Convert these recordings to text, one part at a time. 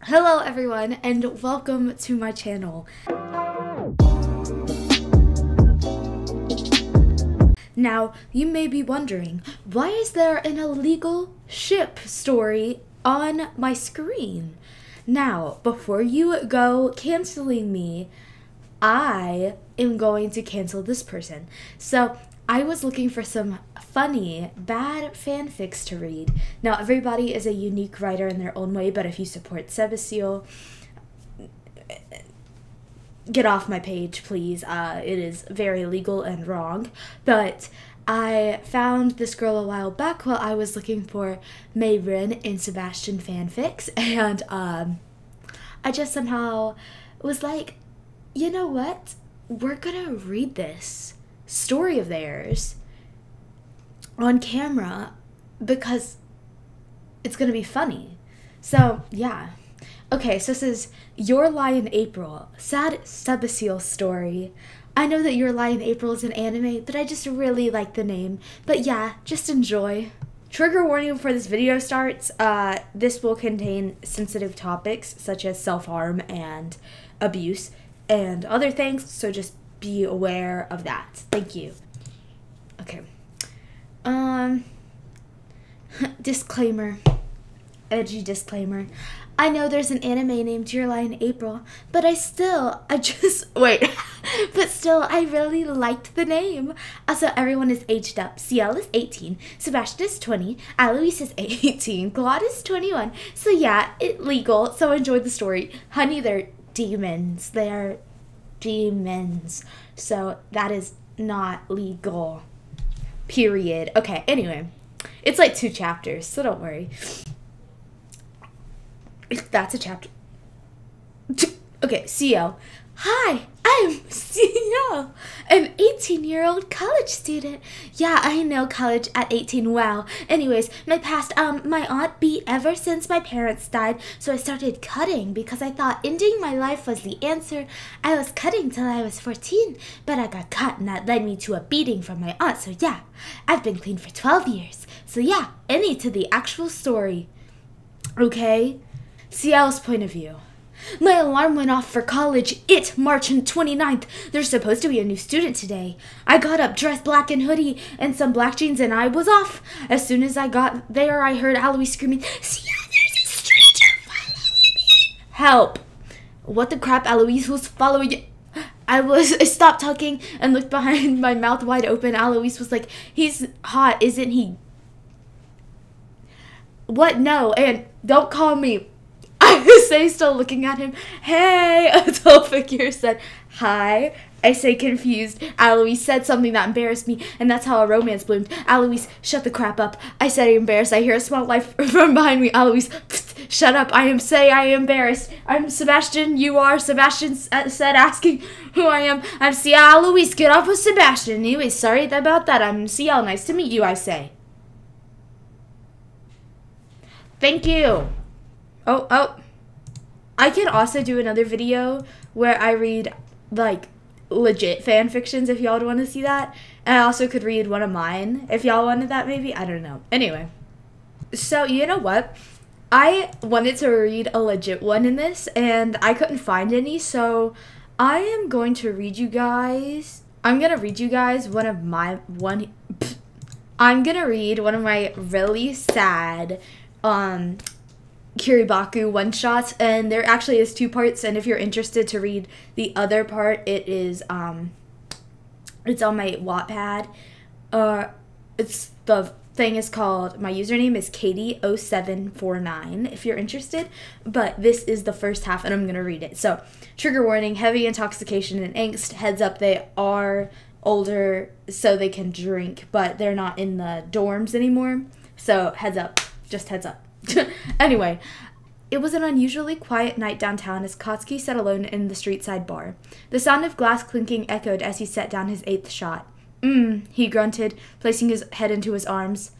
Hello everyone and welcome to my channel. Now, you may be wondering, why is there an illegal ship story on my screen? Now, before you go canceling me, I am going to cancel this person. So, I was looking for some funny, bad fanfics to read. Now, everybody is a unique writer in their own way, but if you support Sebastille, get off my page, please. It is very illegal and wrong. But I found this girl a while back while I was looking for Mayrin and Sebastian fanfics, and I just somehow was like, you know what? We're gonna read this story of theirs on camera because it's gonna be funny. So yeah. Okay, so this is Your Lie in April, sad Sebastille story. I know that Your Lie in April is an anime, but I just really like the name. But yeah, just enjoy. Trigger warning before this video starts. This will contain sensitive topics such as self-harm and abuse and other things, so just be aware of that. Thank you. Okay. Disclaimer. Edgy disclaimer. I know there's an anime named Your Lie in April, but I really liked the name. Also, everyone is aged up. Ciel is 18, Sebastian is 20, Alois is 18, Claude is 21. So yeah, it's legal, so enjoy the story. Honey, they're demons. They are demons. So that is not legal. Period. Okay, anyway. It's like 2 chapters, so don't worry. That's a chapter. Okay, Ciel. Hi, I'm Ciel, an 18-year-old college student. Yeah, I know, college at 18, wow. Anyways, my aunt beat ever since my parents died, so I started cutting because I thought ending my life was the answer. I was cutting till I was 14, but I got caught and that led me to a beating from my aunt, so yeah. I've been clean for 12 years, so yeah, any to the actual story. Okay? Ciel's point of view. My alarm went off for college. March 29th. There's supposed to be a new student today. I got up dressed black and hoodie and some black jeans and I was off. As soon as I got there, I heard Alois screaming, Ciel, there's a stranger following me. Help. What the crap, Alois? Who's following you? I stopped talking and looked behind, my mouth wide open. Alois was like, he's hot, isn't he? What? No, and don't call me. I say, still looking at him, hey, a tall figure said, hi. I say, confused. Alois said something that embarrassed me, and that's how a romance bloomed. Alois, shut the crap up. I said, embarrassed. I hear a small life from behind me. Alois, shut up. I am embarrassed. I'm Sebastian. You are? Sebastian said, asking who I am. I'm Ciel. Alois, get off with Sebastian. Anyway, sorry about that. I'm Ciel. Nice to meet you, I say. Thank you. Oh. I can also do another video where I read, like, legit fan fictions if y'all would want to see that. And I also could read one of mine if y'all wanted that, maybe. I don't know. Anyway. So, you know what? I wanted to read a legit one in this, and I couldn't find any, so I am going to read you guys... I'm going to read one of my really sad, Kiribaku one-shots, and there actually is 2 parts, and if you're interested to read the other part, it is it's on my Wattpad. It's the thing is called, my username is Katie0749 if you're interested, but this is the first half and I'm gonna read it. So, trigger warning, heavy intoxication and angst. Heads up, they are older so they can drink, but they're not in the dorms anymore, so heads up, just heads up. Anyway, it was an unusually quiet night downtown as Kotsky sat alone in the street-side bar. The sound of glass clinking echoed as he set down his 8th shot. He grunted, placing his head into his arms.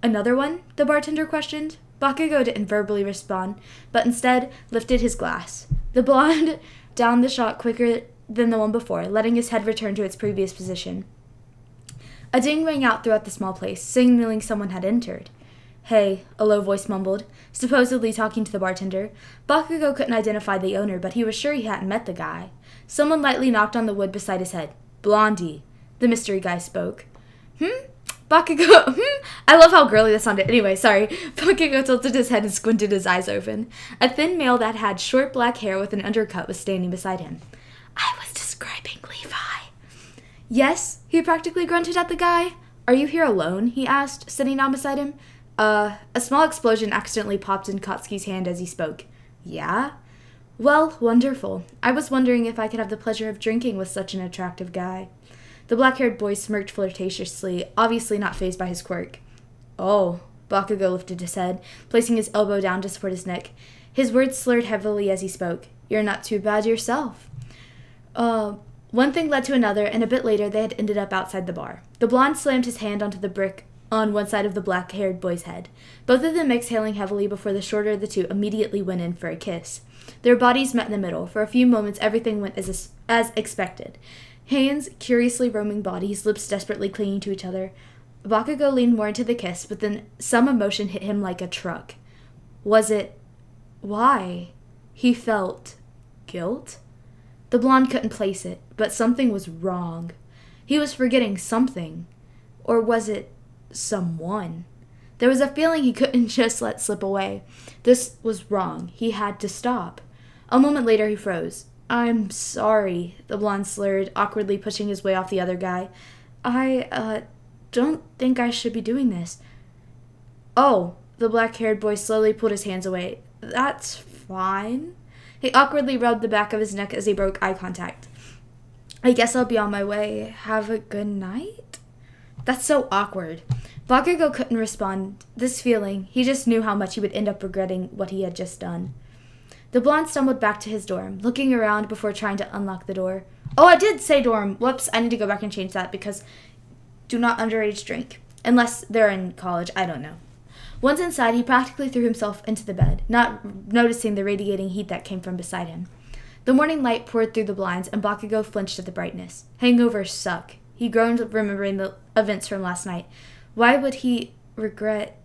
Another one? The bartender questioned. Bakugo didn't verbally respond, but instead lifted his glass. The blonde downed the shot quicker than the one before, letting his head return to its previous position. A ding rang out throughout the small place, signaling someone had entered. Hey, a low voice mumbled, supposedly talking to the bartender. Bakugo couldn't identify the owner, but he was sure he hadn't met the guy. Someone lightly knocked on the wood beside his head. Blondie, the mystery guy spoke. Bakugo, I love how girly that sounded. Anyway, sorry. Bakugo tilted his head and squinted his eyes open. A thin male that had short black hair with an undercut was standing beside him. I was describing Levi. Yes, he practically grunted at the guy. Are you here alone? He asked, sitting down beside him. A small explosion accidentally popped in Katsuki's hand as he spoke. Yeah? Well, wonderful. I was wondering if I could have the pleasure of drinking with such an attractive guy. The black-haired boy smirked flirtatiously, obviously not fazed by his quirk. Oh, Bakugo lifted his head, placing his elbow down to support his neck. His words slurred heavily as he spoke. You're not too bad yourself. One thing led to another, and a bit later they had ended up outside the bar. The blonde slammed his hand onto the brick on one side of the black-haired boy's head, both of them exhaling heavily before the shorter of the two immediately went in for a kiss. Their bodies met in the middle. For a few moments, everything went as expected. Hands, curiously roaming bodies, lips desperately clinging to each other. Bakugo leaned more into the kiss, but then some emotion hit him like a truck. Was it... why? He felt... guilt? The blonde couldn't place it, but something was wrong. He was forgetting something. Or was it someone? There was a feeling he couldn't just let slip away. This was wrong. He had to stop. A moment later, he froze. I'm sorry, the blonde slurred, awkwardly pushing his way off the other guy. I don't think I should be doing this. Oh, the black-haired boy slowly pulled his hands away. That's fine. He awkwardly rubbed the back of his neck as he broke eye contact. I guess I'll be on my way. Have a good night? That's so awkward. Bakugo couldn't respond. This feeling, he just knew how much he would end up regretting what he had just done. The blonde stumbled back to his dorm, looking around before trying to unlock the door. Oh, I did say dorm. Whoops, I need to go back and change that because do not underage drink. Unless they're in college, I don't know. Once inside, he practically threw himself into the bed, not noticing the radiating heat that came from beside him. The morning light poured through the blinds, and Bakugo flinched at the brightness. Hangovers suck. He groaned, remembering the events from last night. Why would he regret?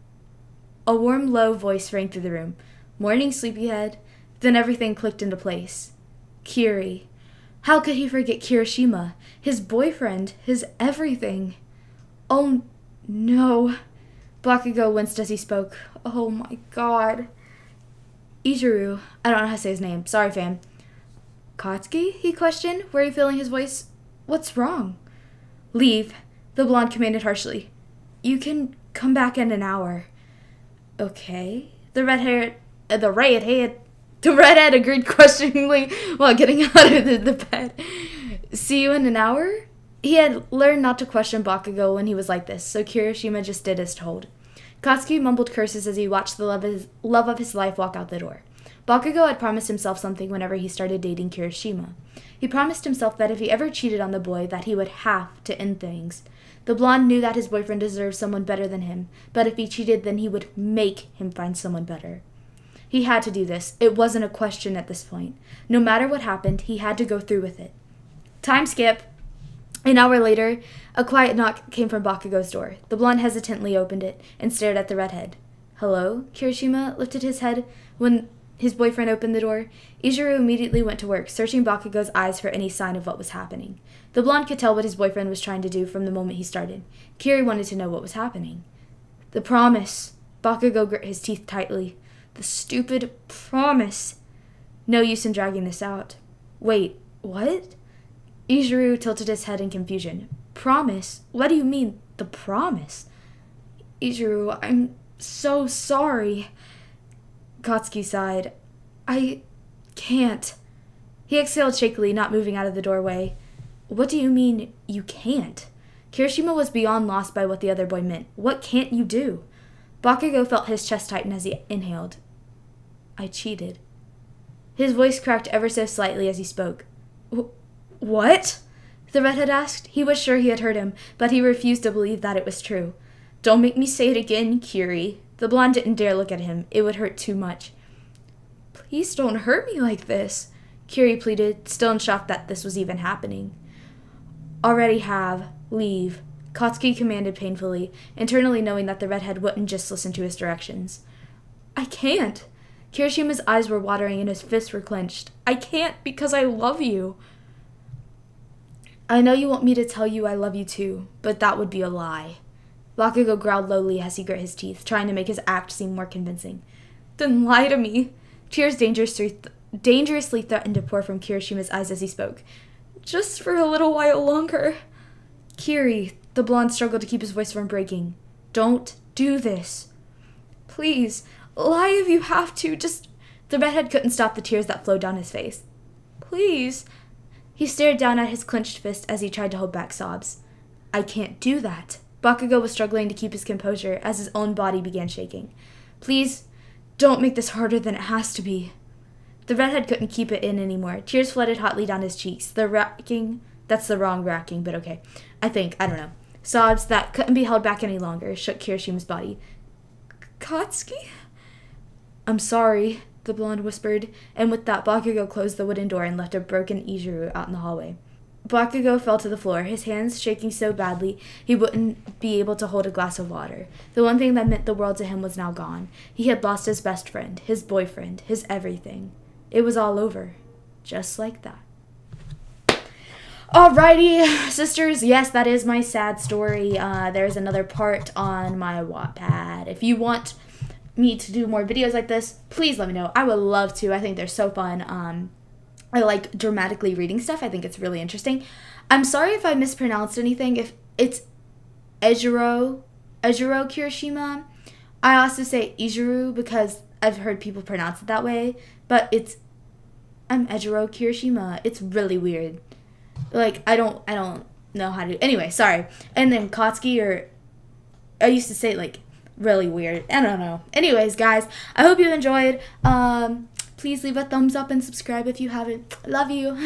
A warm, low voice rang through the room. Morning, sleepyhead. Then everything clicked into place. Kiri. How could he forget Kirishima? His boyfriend. His everything. Oh, no. Bakugo winced as he spoke. Oh, my God. Ichiro. I don't know how to say his name. Sorry, fam. Katsuki? He questioned, feeling his voice. What's wrong? Leave, the blonde commanded harshly. You can come back in an hour. Okay. The redhead agreed questioningly while getting out of the bed. See you in an hour? He had learned not to question Bakugo when he was like this, so Kirishima just did as told. Katsuki mumbled curses as he watched the love of his life walk out the door. Bakugo had promised himself something whenever he started dating Kirishima. He promised himself that if he ever cheated on the boy, that he would have to end things. The blonde knew that his boyfriend deserved someone better than him, but if he cheated, then he would make him find someone better. He had to do this. It wasn't a question at this point. No matter what happened, he had to go through with it. Time skip. An hour later, a quiet knock came from Bakugo's door. The blonde hesitantly opened it and stared at the redhead. Hello? Kirishima lifted his head when his boyfriend opened the door. Ichiro immediately went to work, searching Bakugo's eyes for any sign of what was happening. The blonde could tell what his boyfriend was trying to do from the moment he started. Kiri wanted to know what was happening. The promise. Bakugo grit his teeth tightly. The stupid promise. No use in dragging this out. Wait, what? Ichiro tilted his head in confusion. Promise? What do you mean, the promise? Ichiro, I'm so sorry. Katsuki sighed. I can't. He exhaled shakily, not moving out of the doorway. What do you mean, you can't? Kirishima was beyond lost by what the other boy meant. What can't you do? Bakugo felt his chest tighten as he inhaled. I cheated. His voice cracked ever so slightly as he spoke. What? The redhead asked. He was sure he had heard him, but he refused to believe that it was true. Don't make me say it again, Kiri. The blonde didn't dare look at him. It would hurt too much. Please don't hurt me like this, Kiri pleaded, still in shock that this was even happening. Already have. Leave. Katsuki commanded painfully, internally knowing that the redhead wouldn't just listen to his directions. I can't. Kirishima's eyes were watering and his fists were clenched. I can't because I love you. I know you want me to tell you I love you too, but that would be a lie. Bakugo growled lowly as he grit his teeth, trying to make his act seem more convincing. Then lie to me. Tears dangerously threatened to pour from Kirishima's eyes as he spoke. Just for a little while longer. Kiri, the blonde struggled to keep his voice from breaking. Don't do this. Please, lie if you have to. Just... The redhead couldn't stop the tears that flowed down his face. Please. He stared down at his clenched fist as he tried to hold back sobs. I can't do that. Bakugo was struggling to keep his composure as his own body began shaking. Please, don't make this harder than it has to be. The redhead couldn't keep it in anymore. Tears flooded hotly down his cheeks. The racking... That's the wrong racking, but okay. I don't know. Sobs that couldn't be held back any longer shook Kirishima's body. Katsuki? I'm sorry, the blonde whispered, and with that Bakugo closed the wooden door and left a broken Izuru out in the hallway. Bakugo fell to the floor, his hands shaking so badly he wouldn't be able to hold a glass of water. The one thing that meant the world to him was now gone. He had lost his best friend, his boyfriend, his everything. It was all over. Just like that. Alrighty, sisters, yes, that is my sad story. There's another part on my Wattpad. If you want me to do more videos like this, please let me know. I would love to. I think they're so fun. I like dramatically reading stuff. I think it's really interesting. I'm sorry if I mispronounced anything. If it's Ejiro Kirishima. I also say Izuru because I've heard people pronounce it that way. But I'm Ejiro Kirishima. It's really weird. Like, I don't know how to... Anyway, sorry. And then Katsuki, I used to say it, like, really weird. I don't know. Anyways, guys, I hope you enjoyed. Please leave a thumbs up and subscribe if you haven't. Love you.